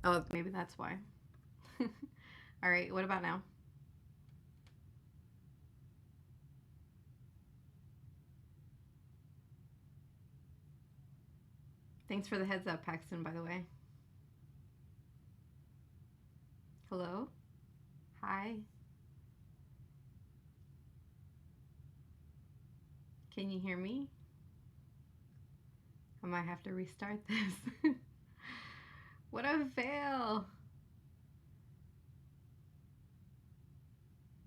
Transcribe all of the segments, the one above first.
Oh, maybe that's why. All right, what about now? Thanks for the heads up, Paxton, by the way. Hello? Hi? Can you hear me? I might have to restart this. What a fail.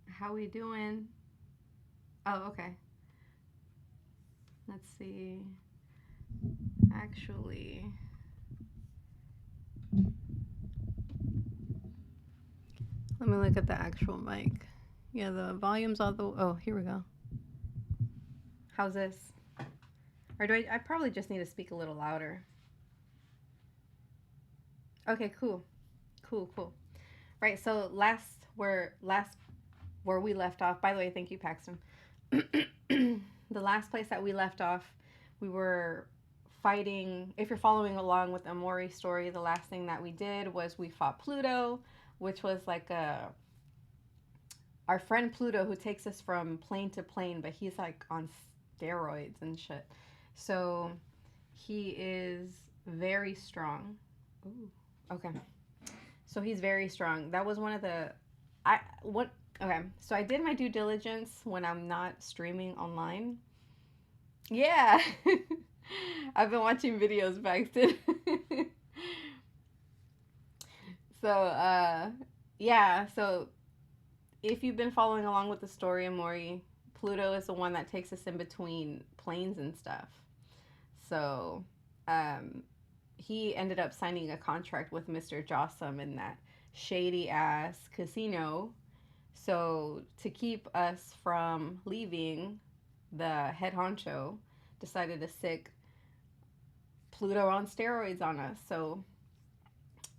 How we doing? Oh, okay. Let's see. Actually, let me look at the actual mic. Yeah, the volume's all the. Oh, here we go. How's this? Or do I probably just need to speak a little louder. Okay, cool. Cool, cool. Right, so last where we left off. By the way, thank you, Paxton. The last place that we left off, we were fighting. If you're following along with Amori's story, the last thing that we did was we fought Pluto, which was like a our friend Pluto who takes us from plane to plane, but he's like on steroids and shit. So he is very strong. Ooh, okay. So he's very strong. That was one of the I what okay. So I did my due diligence when I'm not streaming online. Yeah. I've been watching videos, Paxton. So yeah, so if you've been following along with the story, Mori, Pluto is the one that takes us in between planes and stuff. So um, he ended up signing a contract with Mr. Jossum in that shady ass casino. So to keep us from leaving, the head honcho decided to sick Pluto on steroids on us. So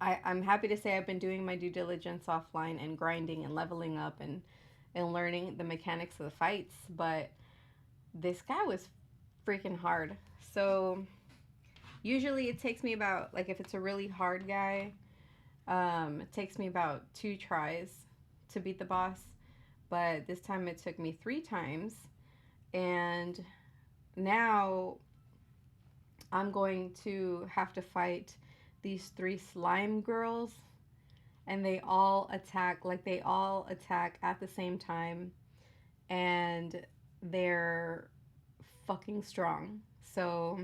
I'm happy to say I've been doing my due diligence offline and grinding and leveling up and learning the mechanics of the fights. But this guy was freaking hard. So usually it takes me about, like, if it's a really hard guy, it takes me about 2 tries to beat the boss. But this time it took me 3 times. And now I'm going to have to fight these 3 slime girls, and they all attack at the same time, and they're fucking strong. So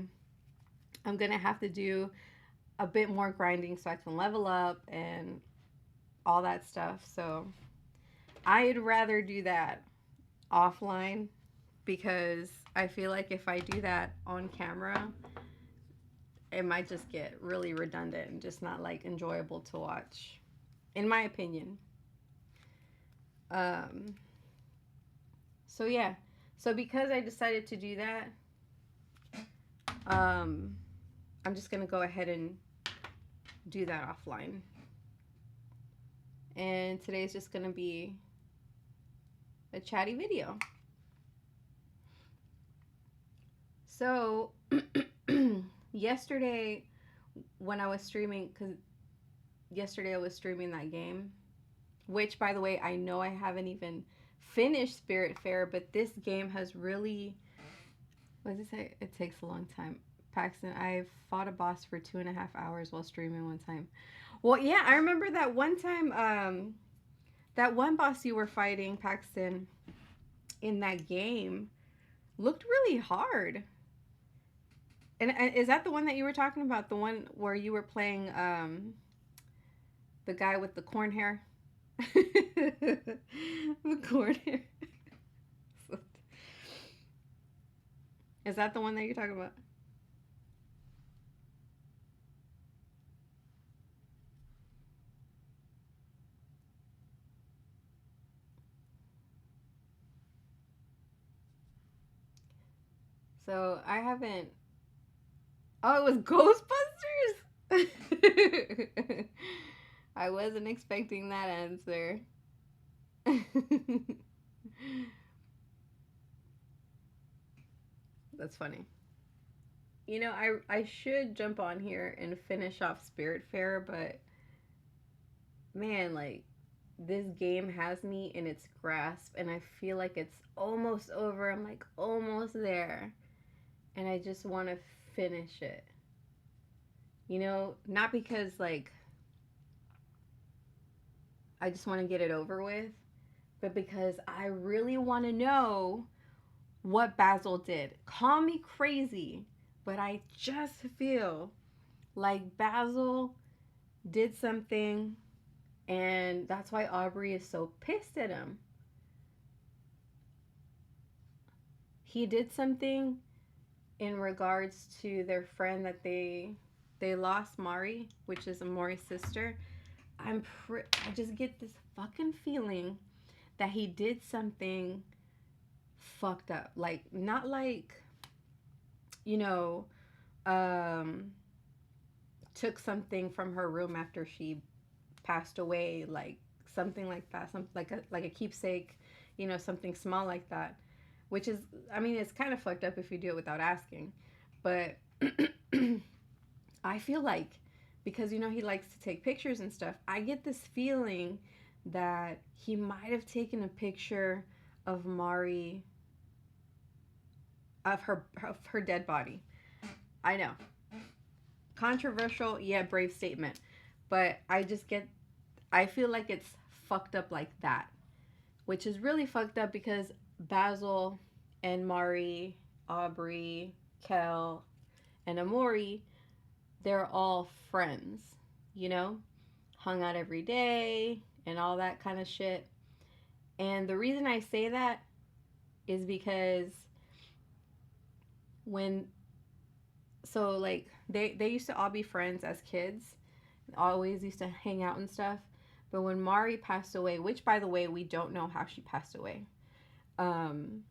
I'm gonna have to do a bit more grinding so I can level up and all that stuff. So I'd rather do that offline, because I feel like if I do that on camera, it might just get really redundant and just not like enjoyable to watch, in my opinion. Um, so yeah, so because I decided to do that, um, I'm just gonna go ahead and do that offline. And today's just gonna be a chatty video. So yesterday when I was streaming, because yesterday I was streaming that game, which by the way I know I haven't even finished Spiritfarer, but this game has really, what does it say? It takes a long time. Paxton, I fought a boss for 2.5 hours while streaming one time. Well, yeah, I remember that one time. That one boss you were fighting, Paxton, in that game looked really hard. And is that the one that you were talking about? The one where you were playing the guy with the corn hair? The corn hair. Is that the one that you're talking about? So I haven't. Oh, it was Ghostbusters? I wasn't expecting that answer. That's funny. You know, I should jump on here and finish off Spiritfarer, but man, like this game has me in its grasp and I feel like it's almost over. I'm like almost there and I just want to finish it. You know, not because like I just want to get it over with, but because I really want to know what Basil did. Call me crazy, but I just feel like Basil did something and that's why Aubrey is so pissed at him. He did something in regards to their friend that they lost, Mari, which is Amori's sister. I just get this fucking feeling that he did something fucked up. Like not like, you know, um took something from her room after she passed away, like something like that, something like a keepsake, you know, something small like that. Which is, I mean, it's kind of fucked up if you do it without asking, but I feel like because you know he likes to take pictures and stuff, I get this feeling that he might have taken a picture of Mari of her dead body. I know, controversial, yeah, brave statement, but I feel like it's fucked up like that, which is really fucked up because Basil and Mari, Aubrey, Kel, and Amori, they're all friends, you know, hung out every day and all that kind of shit. And the reason I say that is because when like they used to all be friends as kids, always used to hang out and stuff. But when Mari passed away, which by the way we don't know how she passed away, um,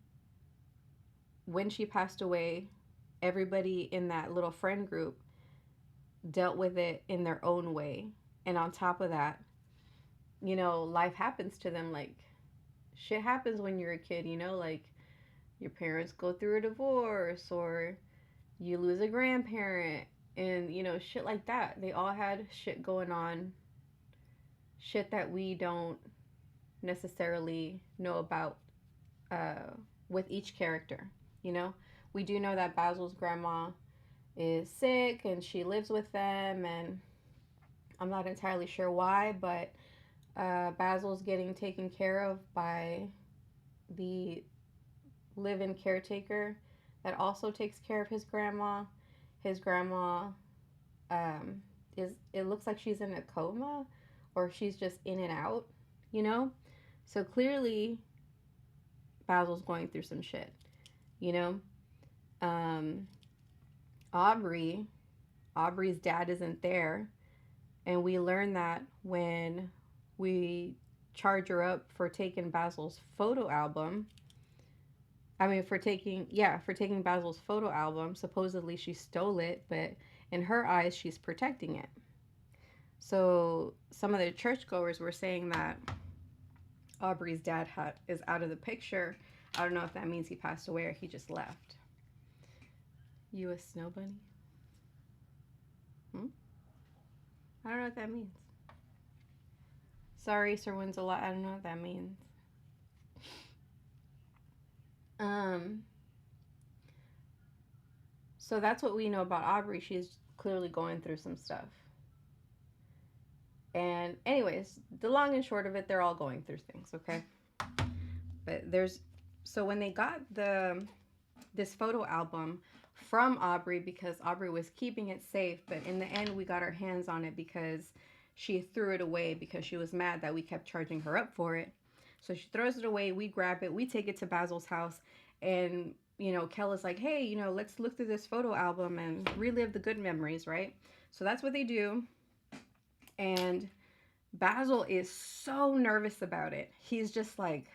when she passed away, everybody in that little friend group dealt with it in their own way. And on top of that, you know, life happens to them. Like shit happens when you're a kid, you know, like your parents go through a divorce or you lose a grandparent and you know shit like that. They all had shit going on, shit that we don't necessarily know about uh, with each character. You know, we do know that Basil's grandma is sick and she lives with them, and I'm not entirely sure why, but Basil's getting taken care of by the live-in caretaker that also takes care of his grandma. His grandma is, it looks like she's in a coma or she's just in and out, you know? So clearly Basil's going through some shit, you know? Um, Aubrey, Aubrey's dad isn't there, and we learn that when we charge her up for taking Basil's photo album. I mean, for taking Basil's photo album. Supposedly she stole it, but in her eyes, she's protecting it. So some of the churchgoers were saying that Aubrey's dad is out of the picture. I don't know if that means he passed away or he just left. You a snow bunny? Hmm? I don't know what that means. Sorry, Sir Winslow. I don't know what that means. Um, so that's what we know about Aubrey. She's clearly going through some stuff. And anyways, the long and short of it, they're all going through things, okay? But there's so when they got this photo album from Aubrey because Aubrey was keeping it safe, but in the end we got our hands on it because she threw it away because she was mad that we kept charging her up for it. So she throws it away, we grab it, we take it to Basil's house, and you know, Kel is like, hey, you know, let's look through this photo album and relive the good memories, right? So that's what they do. And Basil is so nervous about it. He's just like,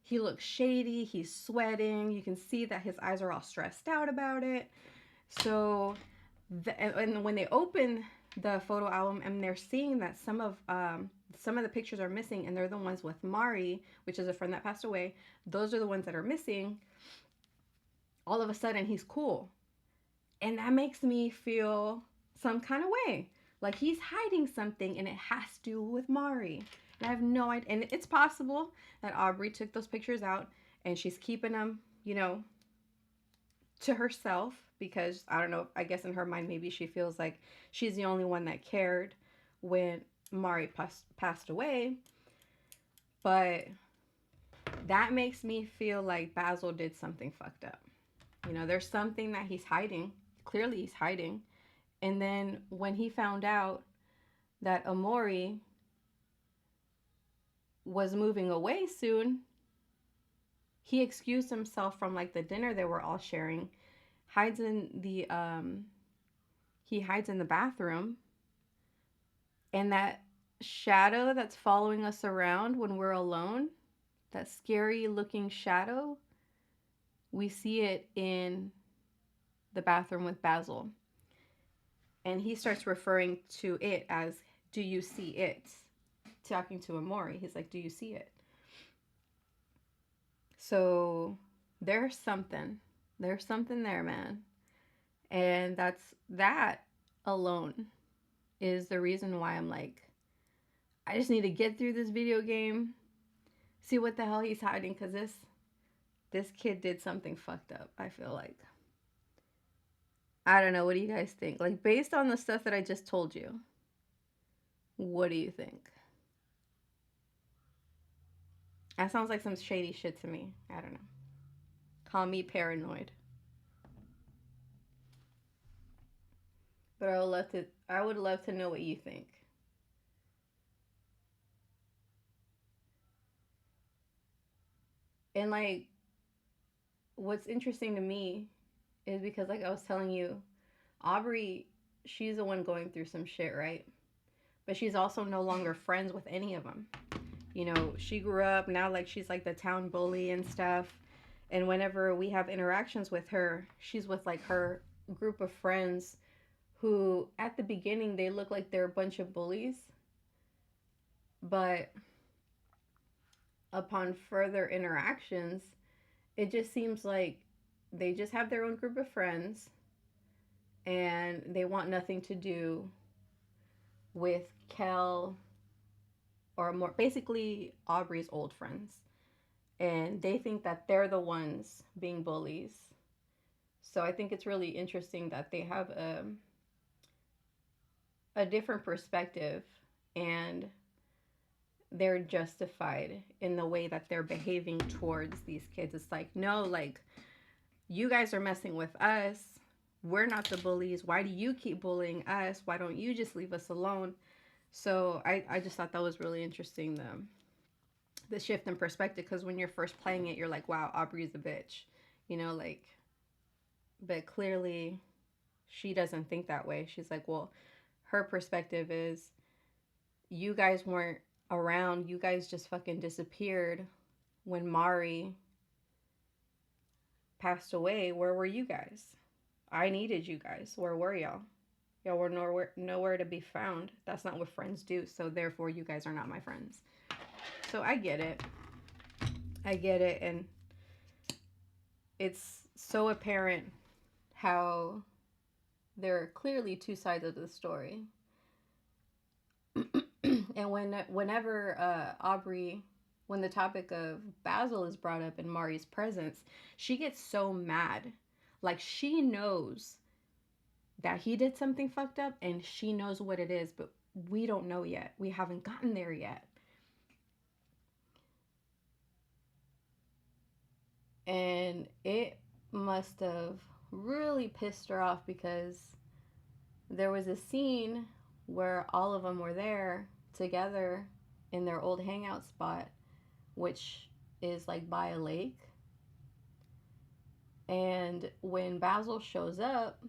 he looks shady, he's sweating. You can see that his eyes are all stressed out about it. So, and when they open the photo album and they're seeing that some of the pictures are missing, and they're the ones with Mari, which is a friend that passed away. Those are the ones that are missing. All of a sudden, he's cool, and that makes me feel some kind of way. Like he's hiding something and it has to do with Mari. And I have no idea. And it's possible that Aubrey took those pictures out and she's keeping them, to herself because I don't know, I guess in her mind maybe she feels like she's the only one that cared when Mari passed away. But that makes me feel like Basil did something fucked up. There's something that he's hiding. Clearly he's hiding. And then when he found out that Amori was moving away soon, he excused himself from like the dinner they were all sharing, hides in the he hides in the bathroom, and that shadow that's following us around when we're alone, that scary looking shadow, we see it in the bathroom with Basil. And he starts referring to it as, do you see it? Talking to Amori. He's like, do you see it? So there's something. There's something there, man. And that alone is the reason why I'm like, I just need to get through this video game, see what the hell he's hiding, because this kid did something fucked up, I feel like. I don't know. What do you guys think? Like, based on the stuff that I just told you, what do you think? That sounds like some shady shit to me. I don't know. Call me paranoid. But I would love to know what you think. And like what's interesting to me is because like I was telling you, Aubrey, she's the one going through some shit, right? But she's also no longer friends with any of them. She grew up now, like she's like the town bully and stuff. And whenever we have interactions with her, she's with like her group of friends who at the beginning they look like they're a bunch of bullies. But upon further interactions, it just seems like they just have their own group of friends and they want nothing to do with Kel or more basically Aubrey's old friends. And they think that they're the ones being bullies. So I think it's really interesting that they have a different perspective and they're justified in the way that they're behaving towards these kids. It's like, no, like, you guys are messing with us. We're not the bullies. Why do you keep bullying us? Why don't you just leave us alone? So I just thought that was really interesting, the shift in perspective, because when you're first playing it, you're like, wow, Aubrey's a bitch. Like, but clearly she doesn't think that way. She's like, well, her perspective is, you guys weren't around. You guys just fucking disappeared when Mari passed away. Where were you guys? I needed you guys. Where were y'all? Y'all were nowhere to be found. That's not what friends do. So therefore, you guys are not my friends. So I get it. And it's so apparent how there are clearly two sides of the story. And whenever Aubrey, when the topic of Basil is brought up in Mari's presence, she gets so mad. Like, she knows that he did something fucked up and she knows what it is, but we don't know yet. We haven't gotten there yet. And it must have really pissed her off because there was a scene where all of them were there together in their old hangout spot, which is like by a lake. And when Basil shows up,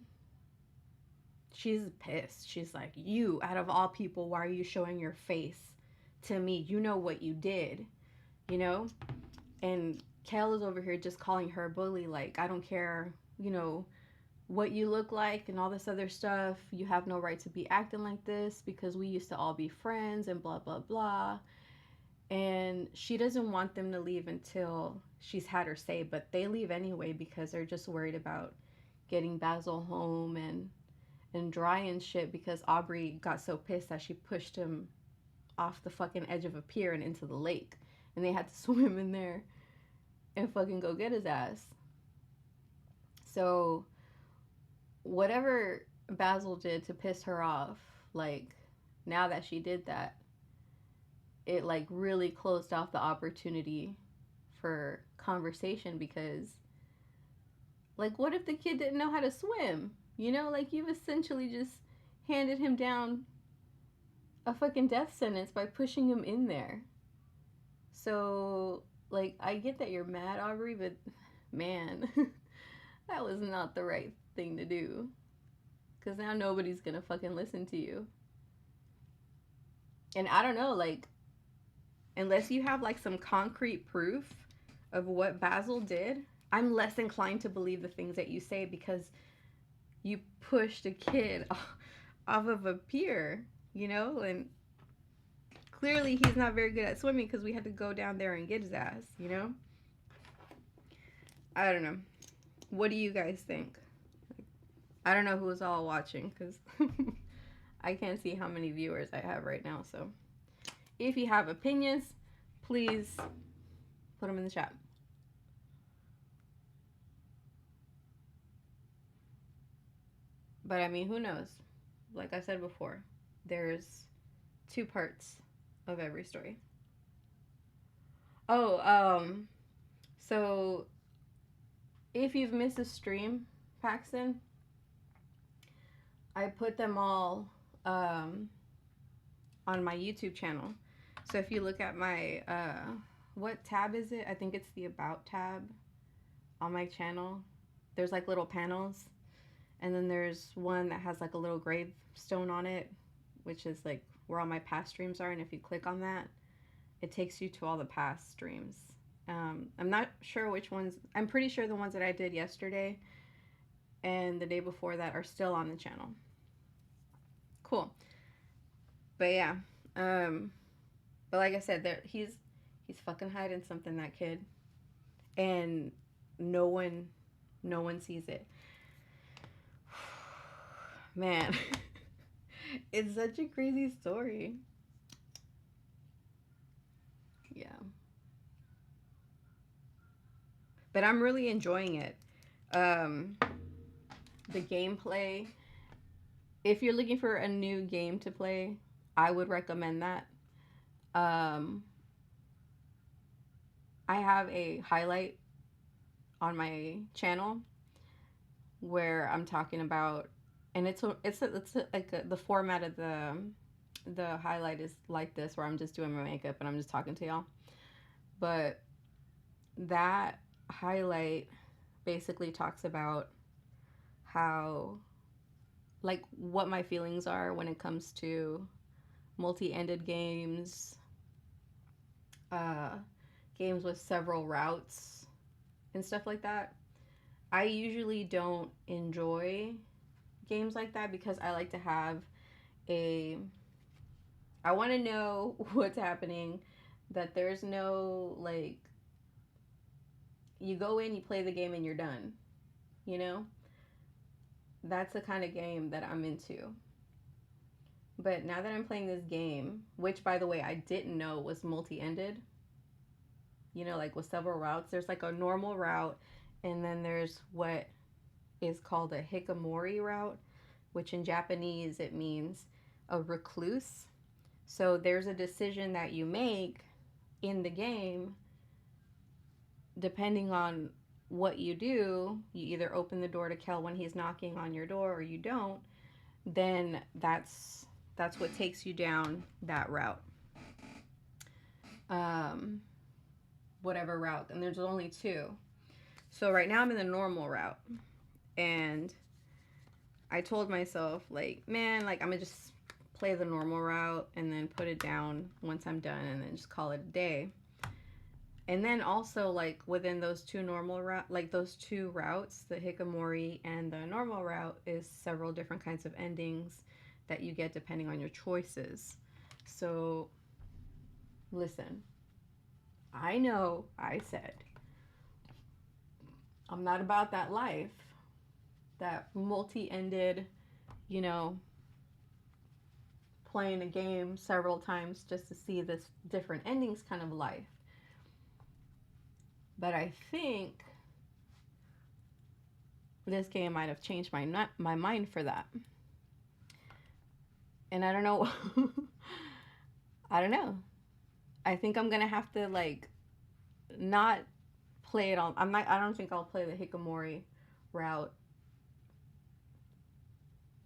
she's pissed. She's like, you, out of all people, why are you showing your face to me? You know what you did, And Kel is over here just calling her a bully, like, I don't care, what you look like and all this other stuff. You have no right to be acting like this because we used to all be friends and blah, blah, blah. And she doesn't want them to leave until she's had her say, but they leave anyway because they're just worried about getting Basil home. and dry and shit because Aubrey got so pissed that she pushed him off the fucking edge of a pier and into the lake. And they had to swim in there and fucking go get his ass. So, whatever Basil did to piss her off, like, now that she did that, it, like, really closed off the opportunity for conversation because, like, what if the kid didn't know how to swim? You know, like, you've essentially just handed him down a fucking death sentence by pushing him in there. So, like, I get that you're mad, Aubrey, but man, that was not the right thing to do. Because now nobody's gonna fucking listen to you. And I don't know, like, unless you have, like, some concrete proof of what Basil did, I'm less inclined to believe the things that you say because you pushed a kid off of a pier, you know? And clearly he's not very good at swimming because we had to go down there and get his ass, you know? I don't know. What do you guys think? I don't know who's all watching because I can't see how many viewers I have right now. So if you have opinions, please put them in the chat. But I mean, who knows? Like I said before, there's two parts of every story. Oh, so if you've missed a stream, Paxton, I put them all on my YouTube channel. So if you look at my, what tab is it? I think it's the About tab on my channel. There's like little panels. And then there's one that has like a little gravestone on it, which is like where all my past streams are. And if you click on that, it takes you to all the past streams. I'm not sure which ones. I'm pretty sure the ones that I did yesterday and the day before that are still on the channel. Cool. But yeah. But like I said, he's fucking hiding something, that kid. And no one sees it. Man. It's such a crazy story. Yeah. But I'm really enjoying it. The gameplay. If you're looking for a new game to play, I would recommend that. I have a highlight on my channel where I'm talking about, and it's like the format of the highlight is like this, where I'm just doing my makeup and I'm just talking to y'all. But that highlight basically talks about how, like, what my feelings are when it comes to multi-ended games, games with several routes and stuff like that. I usually don't enjoy games like that because I like to have I want to know what's happening, that there's no, like, you go in, you play the game, and you're done, you know? That's the kind of game that I'm into. But now that I'm playing this game, which, by the way, I didn't know was multi-ended, you know, like with several routes. There's like a normal route, and then there's what is called a hikikomori route, which in Japanese it means a recluse. So there's a decision that you make in the game depending on what you do. You either open the door to Kel when he's knocking on your door, or you don't. Then that's what takes you down that route. Whatever route. And there's only two. So right now I'm in the normal route. And I told myself, like, man, like, I'm gonna just play the normal route and then put it down once I'm done and then just call it a day. And then also, like, within those two those two routes, the hikikomori and the normal route, is several different kinds of endings that you get depending on your choices. So, listen, I know I said I'm not about that life, that multi-ended, you know, playing a game several times just to see this different endings kind of life. But I think this game might have changed my mind for that. And I don't know. I don't know. I think I'm gonna have to like not play it on. I'm not. I don't think I'll play the Hikikomori route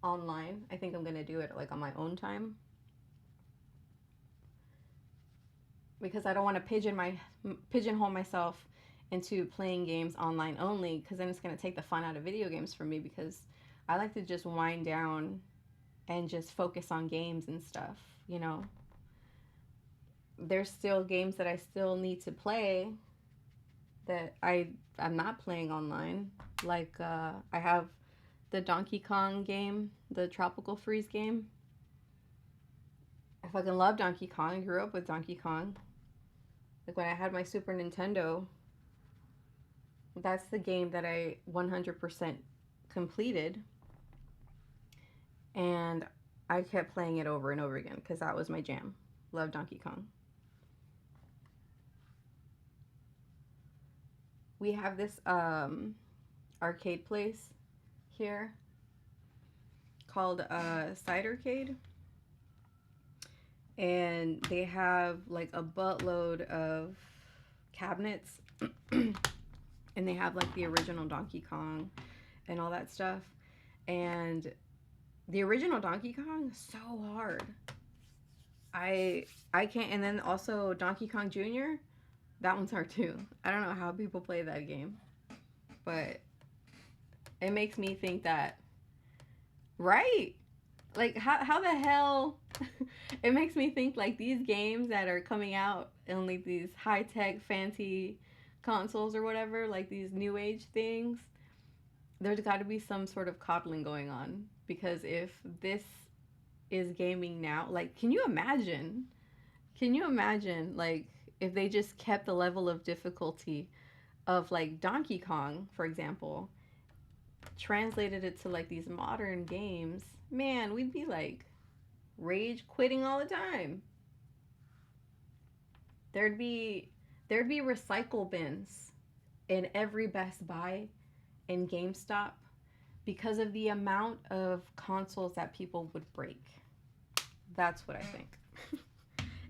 online. I think I'm gonna do it like on my own time because I don't want to pigeonhole myself into playing games online only because then it's gonna take the fun out of video games for me because I like to just wind down and just focus on games and stuff. You know, there's still games that I still need to play that I'm not playing online. Like I have the Donkey Kong game, the Tropical Freeze game. I fucking love Donkey Kong. I grew up with Donkey Kong. Like when I had my Super Nintendo, that's the game that I 100% completed. And I kept playing it over and over again because that was my jam. Love Donkey Kong. We have this arcade place here called Cidercade, and they have like a buttload of cabinets, and they have like the original Donkey Kong and all that stuff. And the original Donkey Kong is so hard. I can't. And then also Donkey Kong Jr. That one's hard too. I don't know how people play that game, but it makes me think that, right? Like how the hell it makes me think like these games that are coming out in like these high-tech fancy consoles or whatever, like these new age things, there's got to be some sort of coddling going on because if this is gaming now, like can you imagine like if they just kept the level of difficulty of like Donkey Kong, for example, translated it to like these modern games, man, we'd be like rage quitting all the time. There'd be recycle bins in every Best Buy and GameStop because of the amount of consoles that people would break. That's what I think.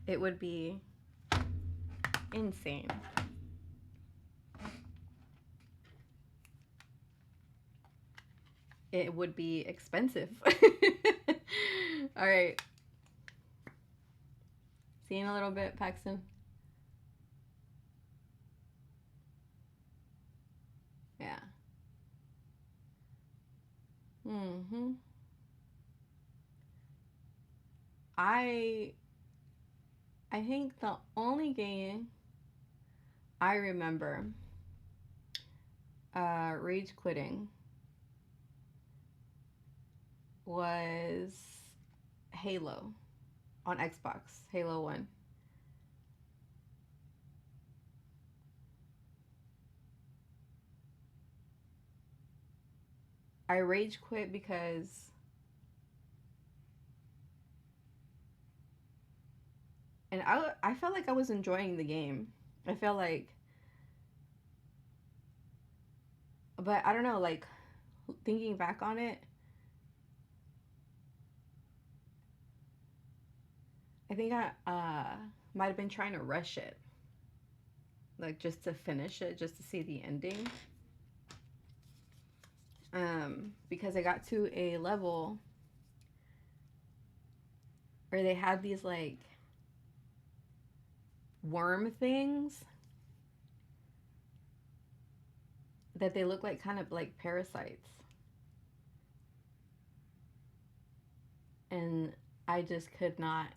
It would be insane. It would be expensive. All right. See you in a little bit, Paxton. Yeah. Mm-hmm. I I think the only game I remember rage quitting was Halo on Xbox, Halo 1. I rage quit because and I felt like I was enjoying the game. I felt like but I don't know, like thinking back on it, I think I might have been trying to rush it. Like just to finish it, just to see the ending. Because I got to a level where they had these like worm things that they look like kind of like parasites. And I just could not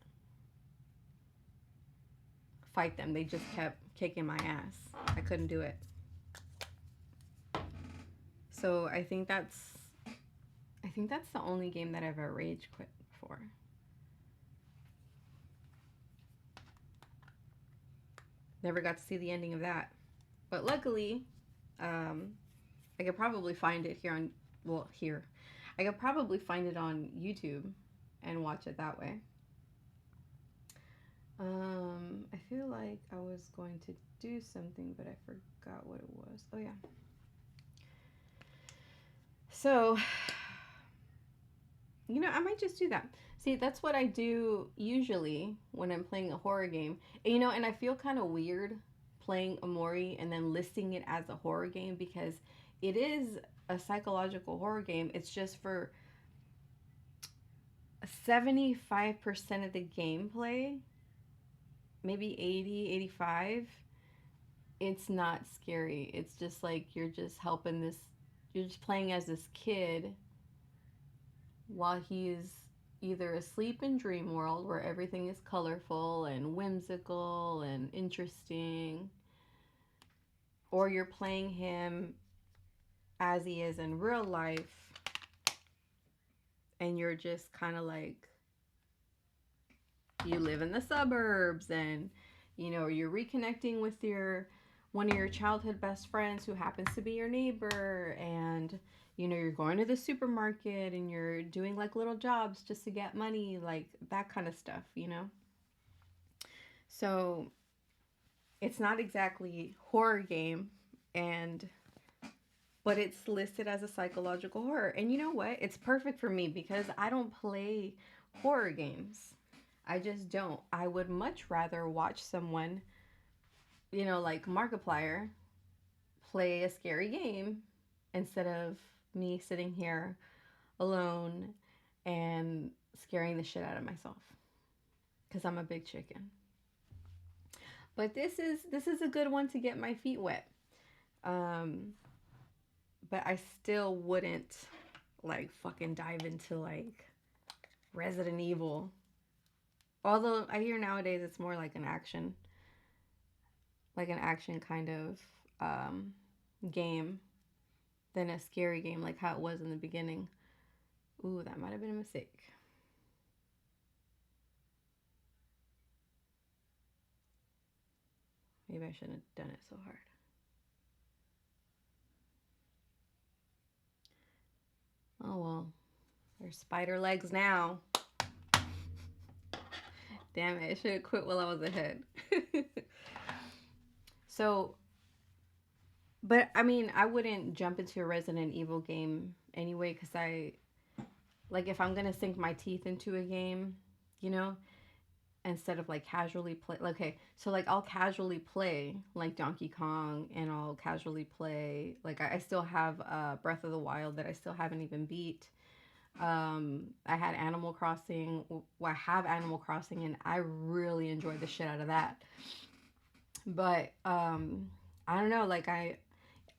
fight them. They just kept kicking my ass. I couldn't do it. So I think that's the only game that I've ever rage quit for. Never got to see the ending of that. But luckily, I could probably find it here on, well, here. I could probably find it on YouTube and watch it that way. I feel like I was going to do something, but I forgot what it was. Oh yeah. So, I might just do that. See, that's what I do usually when I'm playing a horror game. And I feel kind of weird playing Amori and then listing it as a horror game because it is a psychological horror game. It's just for 75% of the gameplay, maybe 80, 85. It's not scary. It's just like you're just playing as this kid while he's either asleep in dream world where everything is colorful and whimsical and interesting, or you're playing him as he is in real life and you're just kind of like you live in the suburbs and you're reconnecting with your one of your childhood best friends who happens to be your neighbor, and you're going to the supermarket and you're doing like little jobs just to get money, like that kind of stuff. So it's not exactly horror game, and but it's listed as a psychological horror. And you know what? It's perfect for me because I don't play horror games. I just don't. I would much rather watch someone, like Markiplier, play a scary game instead of me sitting here alone and scaring the shit out of myself because I'm a big chicken. But this is a good one to get my feet wet. Um, but I still wouldn't like fucking dive into like Resident Evil. Although I hear nowadays it's more like an action kind of game than a scary game like how it was in the beginning. Ooh, that might have been a mistake. Maybe I shouldn't have done it so hard. Oh well, there's spider legs now. Damn it, I should have quit while I was ahead. So, but I mean, I wouldn't jump into a Resident Evil game anyway because like, if I'm gonna sink my teeth into a game, you know, instead of like casually play, like, okay, so like I'll casually play like Donkey Kong and I'll casually play, like, I still have Breath of the Wild that I still haven't even beat. I had Animal Crossing. Well, I have Animal Crossing, and I really enjoyed the shit out of that. But I don't know. Like,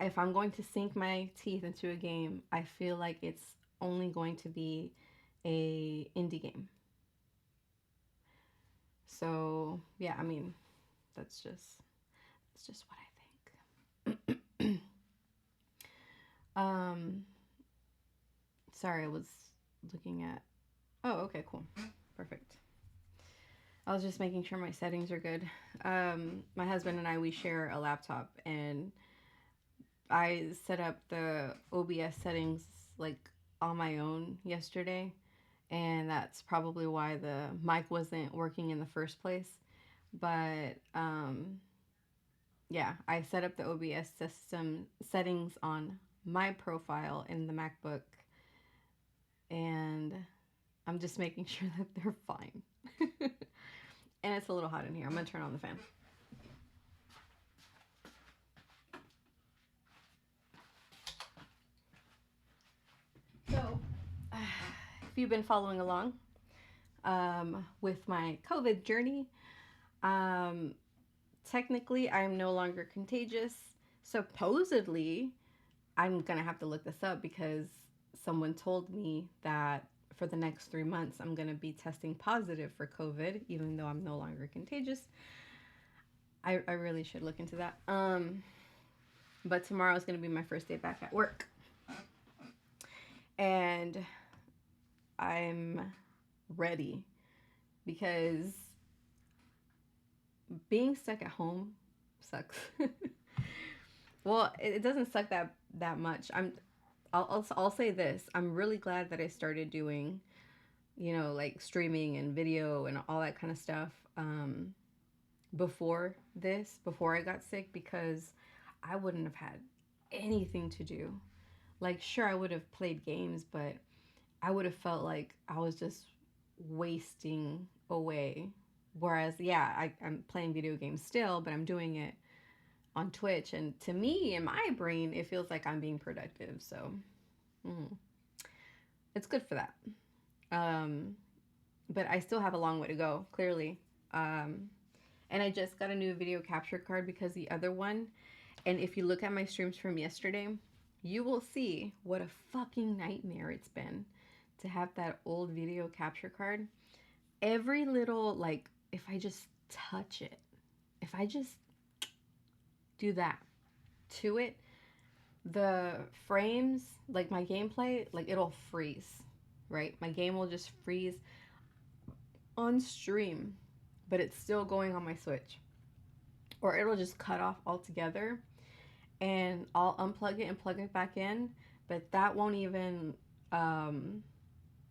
if I'm going to sink my teeth into a game, I feel like it's only going to be a indie game. So yeah, I mean, that's just what I think. um, sorry, I was looking at. Oh, okay, cool, perfect. I was just making sure my settings are good. My husband and I, we share a laptop, and I set up the OBS settings like on my own yesterday, and that's probably why the mic wasn't working in the first place. But yeah, I set up the OBS system settings on my profile in the MacBook, and I'm just making sure that they're fine. And it's a little hot in here. I'm gonna turn on the fan. So, if you've been following along with my COVID journey, um, technically I'm no longer contagious. Supposedly, I'm gonna have to look this up because someone told me that for the next 3 months I'm gonna be testing positive for COVID, even though I'm no longer contagious. I really should look into that. But tomorrow is gonna be my first day back at work, and I'm ready because being stuck at home sucks. Well, it doesn't suck that much. I'll say this. I'm really glad that I started doing, like streaming and video and all that kind of stuff before I got sick, because I wouldn't have had anything to do. Like, sure, I would have played games, but I would have felt like I was just wasting away. Whereas, yeah, I'm playing video games still, but I'm doing it on Twitch. And to me, in my brain, it feels like I'm being productive. So mm, it's good for that. Um, but I still have a long way to go, clearly. Um, and I just got a new video capture card because the other one, and if you look at my streams from yesterday, you will see what a fucking nightmare it's been to have that old video capture card. Every little, like, if I just touch it, if I just do that to it, the frames, like my gameplay, like it'll freeze, right? My game will just freeze on stream, but it's still going on my Switch. Or it'll just cut off altogether and I'll unplug it and plug it back in, but that won't even, then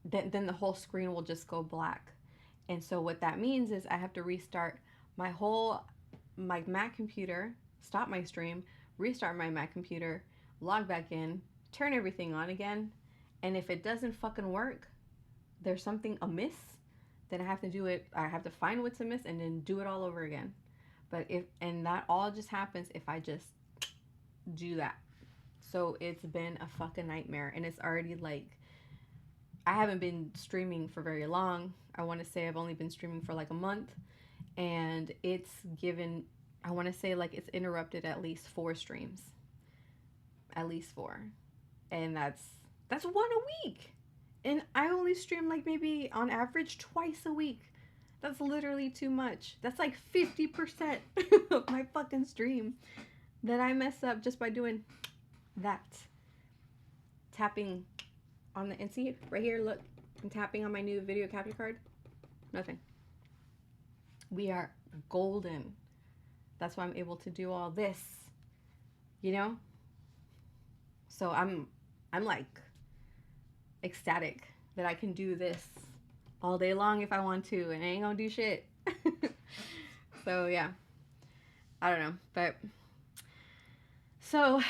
the whole screen will just go black. And so what that means is I have to restart my Mac computer, stop my stream, restart my Mac computer, log back in, turn everything on again. And if it doesn't fucking work, there's something amiss, then I have to find what's amiss and then do it all over again. And that all just happens if I just do that. So it's been a fucking nightmare, and it's already like, I haven't been streaming for very long. I want to say I've only been streaming for like a month, and it's given, I want to say like it's interrupted at least 4 streams. At least 4. And that's one a week. And I only stream like maybe on average twice a week. That's literally too much. That's like 50% of my fucking stream that I mess up just by doing that. Tapping on the, and see right here, look, I'm tapping on my new video capture card. Nothing. We are golden. That's why I'm able to do all this, you know? So I'm like ecstatic that I can do this all day long if I want to, and I ain't gonna do shit. So yeah, I don't know, but so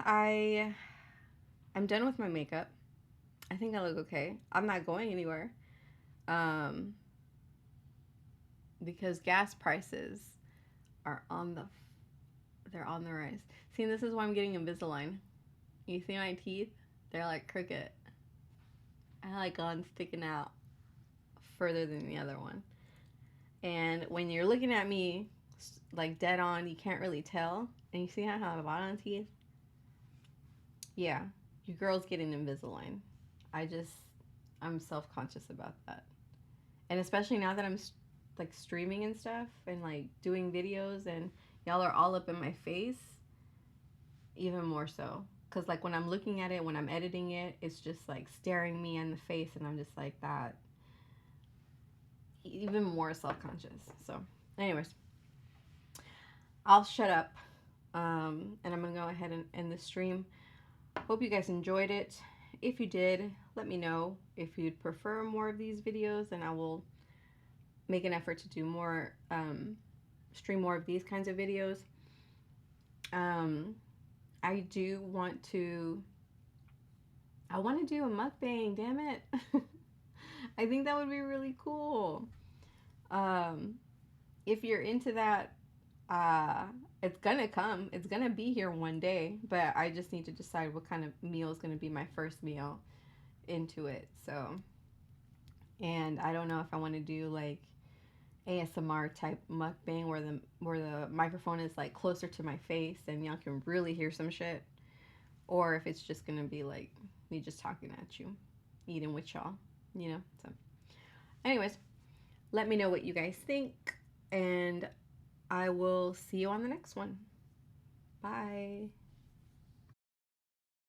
I'm done with my makeup. I think I look okay. I'm not going anywhere, because gas prices are they're on the rise. See, this is why I'm getting Invisalign. You see my teeth? They're like crooked. I like one sticking out further than the other one. And when you're looking at me like dead on, you can't really tell. And you see how I have bottom teeth? Yeah, your girl's getting Invisalign. I'm self-conscious about that. And especially now that I'm like streaming and stuff and like doing videos and y'all are all up in my face, even more so. Because like when I'm looking at it, when I'm editing it, it's just like staring me in the face, and I'm just like that. Even more self-conscious. So anyways, I'll shut up, and I'm gonna go ahead and end the stream. Hope you guys enjoyed it. If you did, let me know. If you'd prefer more of these videos, then I will make an effort to do more, stream more of these kinds of videos. I want to do a mukbang, damn it. I think that would be really cool. If you're into that, it's gonna come. It's gonna be here one day, but I just need to decide what kind of meal is gonna be my first meal into it. So, and I don't know if I want to do like ASMR type mukbang where the microphone is like closer to my face and y'all can really hear some shit, or if it's just gonna be like me just talking at you, eating with y'all, you know. So, anyways, let me know what you guys think, and I will see you on the next one. Bye.